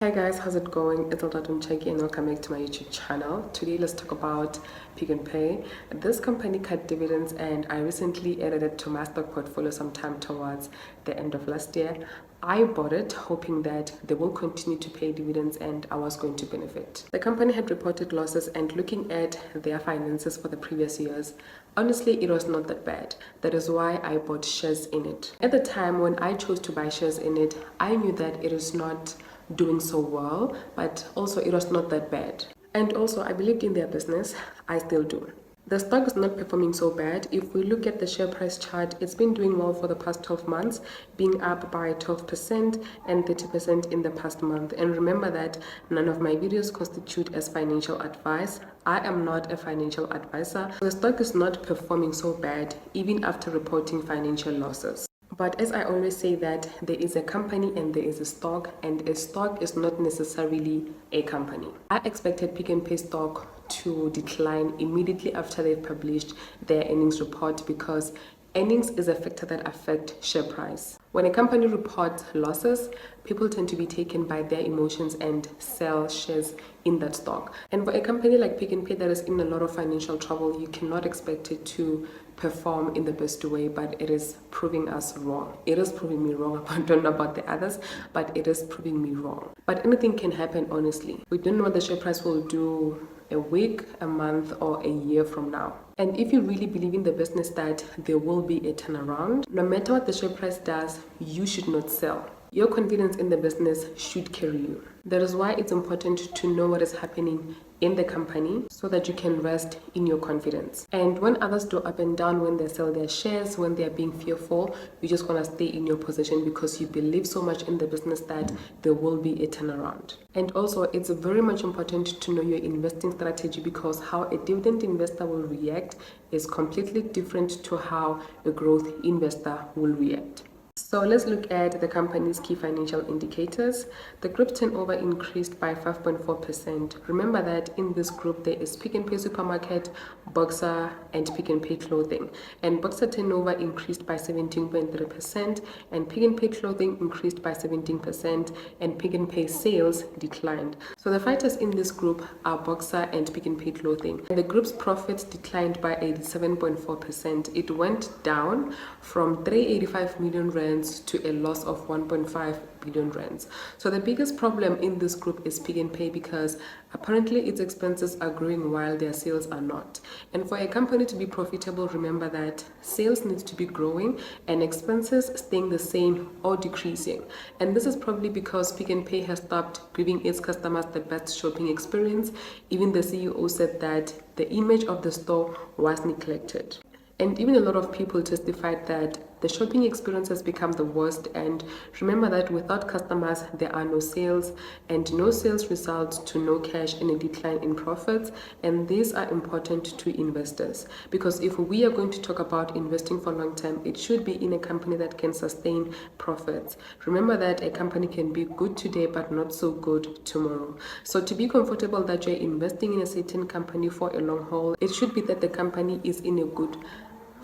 Hi guys, how's it going? It's Cheki and welcome back to my YouTube channel. Today let's talk about Pick n Pay. This company cut dividends and I recently added it to my stock portfolio sometime towards the end of last year. I bought it hoping that they will continue to pay dividends and I was going to benefit. The company had reported losses and looking at their finances for the previous years, honestly it was not that bad. That is why I bought shares in it. At the time when I chose to buy shares in it, I knew that it is not doing so well, but also it was not that bad. And also I believed in their business. I still do. The stock is not performing so bad. If we look at the share price chart, it's been doing well for the past 12 months, being up by 12% and 30% in the past month. And remember that none of my videos constitute as financial advice. I am not a financial advisor. The stock is not performing so bad even after reporting financial losses. But as I always say that there is a company and there is a stock, and a stock is not necessarily a company. I expected Pick n Pay stock to decline immediately after they published their earnings report because earnings is a factor that affects share price. When a company reports losses, people tend to be taken by their emotions and sell shares in that stock. And for a company like Pick n Pay that is in a lot of financial trouble, you cannot expect it to perform in the best way, but it is proving us wrong. It is proving me wrong. I don't know about the others, but it is proving me wrong. But anything can happen, honestly. We don't know what the share price will do a week, a month, or a year from now. And if you really believe in the business that there will be a turnaround, no matter what the share price does, you should not sell. Your confidence in the business should carry you. That is why it's important to know what is happening in the company so that you can rest in your confidence. And when others go up and down, when they sell their shares, when they are being fearful, you just want to stay in your position because you believe so much in the business that there will be a turnaround. And also, it's very much important to know your investing strategy because how a dividend investor will react is completely different to how a growth investor will react. So let's look at the company's key financial indicators. The group turnover increased by 5.4%. Remember that in this group there is Pick n Pay Supermarket, Boxer, and Pick n Pay Clothing. And Boxer turnover increased by 17.3%, and Pick n Pay Clothing increased by 17%, and Pick n Pay sales declined. So the fighters in this group are Boxer and Pick n Pay Clothing. And the group's profits declined by 87.4%. It went down from 385 million rands to a loss of 1.5 billion rands. So the biggest problem in this group is Pick n Pay because apparently its expenses are growing while their sales are not. And for a company to be profitable, remember that sales needs to be growing and expenses staying the same or decreasing. And this is probably because Pick n Pay has stopped giving its customers the best shopping experience. Even the CEO said that the image of the store was neglected. And even a lot of people testified that the shopping experience has become the worst. And remember that without customers, there are no sales, and no sales results to no cash and a decline in profits. And these are important to investors because if we are going to talk about investing for long term, it should be in a company that can sustain profits. Remember that a company can be good today, but not so good tomorrow. So to be comfortable that you're investing in a certain company for a long haul, it should be that the company is in a good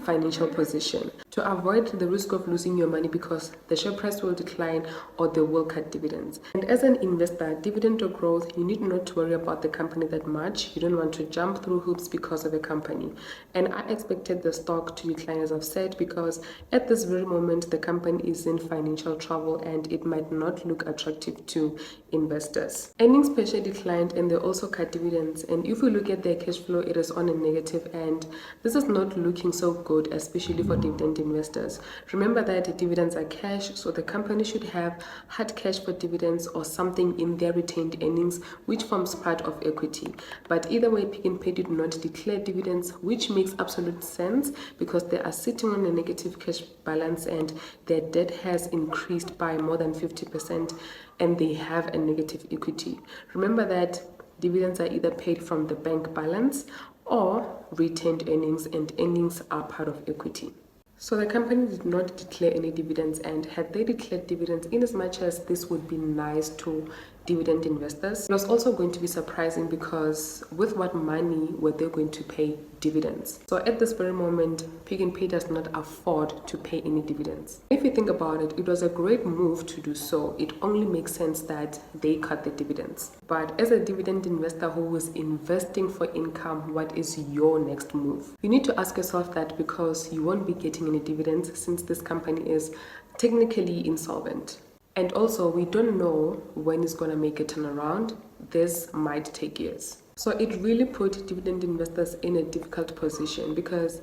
financial position to avoid the risk of losing your money because the share price will decline or they will cut dividends. And as an investor, dividend or growth, you need not to worry about the company that much. You don't want to jump through hoops because of a company. And I expected the stock to decline, as I've said, because at this very moment the company is in financial trouble and it might not look attractive to investors. Earnings per share declined and they also cut dividends, and if we look at their cash flow, it is on a negative end. This is not looking so good, especially for dividend investors. Remember that dividends are cash, so the company should have hard cash for dividends or something in their retained earnings which forms part of equity. But either way, Pick n Pay did not declare dividends, which makes absolute sense because they are sitting on a negative cash balance and their debt has increased by more than 50% and they have a negative equity. Remember that dividends are either paid from the bank balance or retained earnings, and earnings are part of equity. So the company did not declare any dividends, and had they declared dividends, in as much as this would be nice to dividend investors. It was also going to be surprising because with what money were they going to pay dividends? So at this very moment, Pick n Pay does not afford to pay any dividends. If you think about it, it was a great move to do so. It only makes sense that they cut the dividends. But as a dividend investor who is investing for income, what is your next move? You need to ask yourself that because you won't be getting any dividends since this company is technically insolvent. And also, we don't know when it's going to make a turnaround. This might take years. So it really put dividend investors in a difficult position because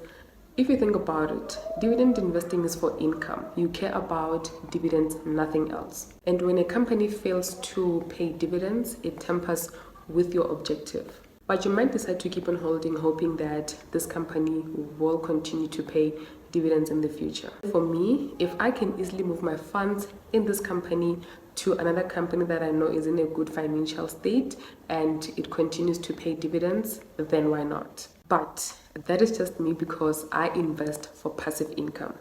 if you think about it, dividend investing is for income. You care about dividends, nothing else. And when a company fails to pay dividends, it tampers with your objective. But you might decide to keep on holding, hoping that this company will continue to pay dividends in the future. For me, if I can easily move my funds in this company to another company that I know is in a good financial state and it continues to pay dividends, then why not? But that is just me because I invest for passive income.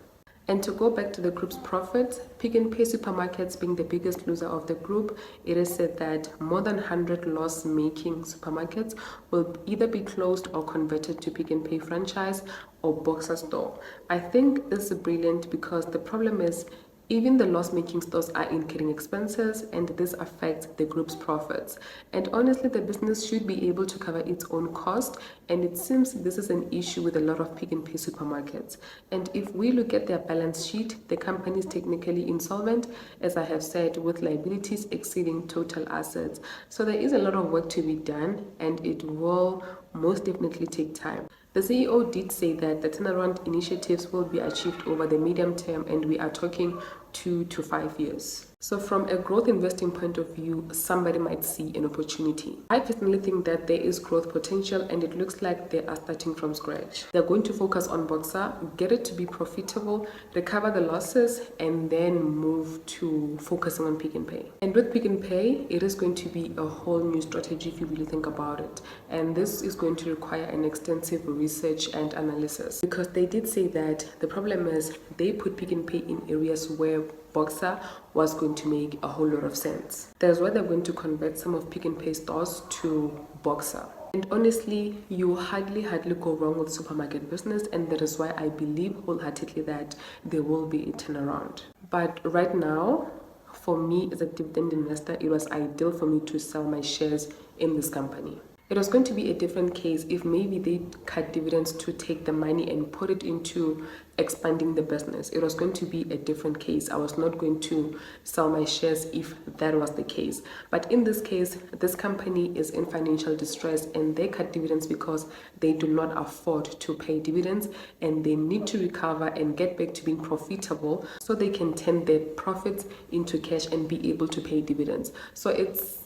And to go back to the group's profits, Pick n Pay supermarkets being the biggest loser of the group, it is said that more than 100 loss-making supermarkets will either be closed or converted to Pick n Pay franchise or Boxer store. I think this is brilliant because the problem is even the loss-making stores are incurring expenses and this affects the group's profits. And honestly, the business should be able to cover its own cost, and it seems this is an issue with a lot of Pick n Pay supermarkets. And if we look at their balance sheet, the company is technically insolvent, as I have said, with liabilities exceeding total assets. So there is a lot of work to be done and it will most definitely take time. The CEO did say that the turnaround initiatives will be achieved over the medium term, and we are talking 2 to 5 years. So from a growth investing point of view, somebody might see an opportunity. I personally think that there is growth potential and it looks like they are starting from scratch. They're going to focus on Boxer, get it to be profitable, recover the losses, and then move to focusing on Pick n Pay. And with Pick n Pay, it is going to be a whole new strategy if you really think about it. And this is going to require an extensive research and analysis because they did say that the problem is they put Pick n Pay in areas where Boxer was going to make a whole lot of sense. That's why they're going to convert some of Pick n Pay stores to Boxer. And honestly, you hardly go wrong with supermarket business, and that is why I believe wholeheartedly that there will be a turnaround. But right now, for me as a dividend investor, it was ideal for me to sell my shares in this company. It was going to be a different case if maybe they cut dividends to take the money and put it into expanding the business. It was going to be a different case. I was not going to sell my shares if that was the case. But in this case, this company is in financial distress and they cut dividends because they do not afford to pay dividends and they need to recover and get back to being profitable so they can turn their profits into cash and be able to pay dividends. So it's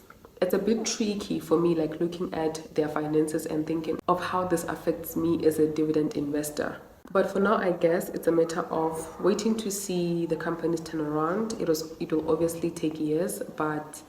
a bit tricky for me, like looking at their finances and thinking of how this affects me as a dividend investor. But for now, I guess it's a matter of waiting to see the company's turnaround. It will obviously take years, but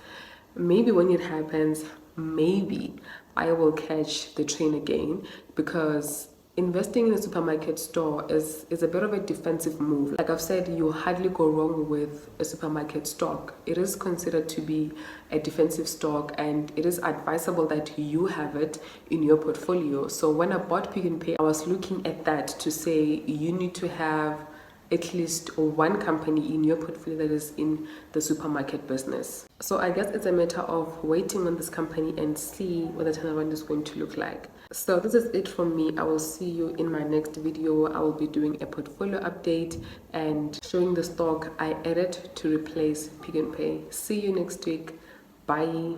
maybe when it happens, maybe I will catch the train again because investing in a supermarket store is a bit of a defensive move. Like I've said, you hardly go wrong with a supermarket stock. It is considered to be a defensive stock and it is advisable that you have it in your portfolio. So when I bought Pick n Pay, I was looking at that to say you need to have at least one company in your portfolio that is in the supermarket business. So I guess it's a matter of waiting on this company and see what the turnaround is going to look like. So this is it from me. I will see you in my next video. I will be doing a portfolio update and showing the stock I added to replace Pick n Pay. See you next week. Bye.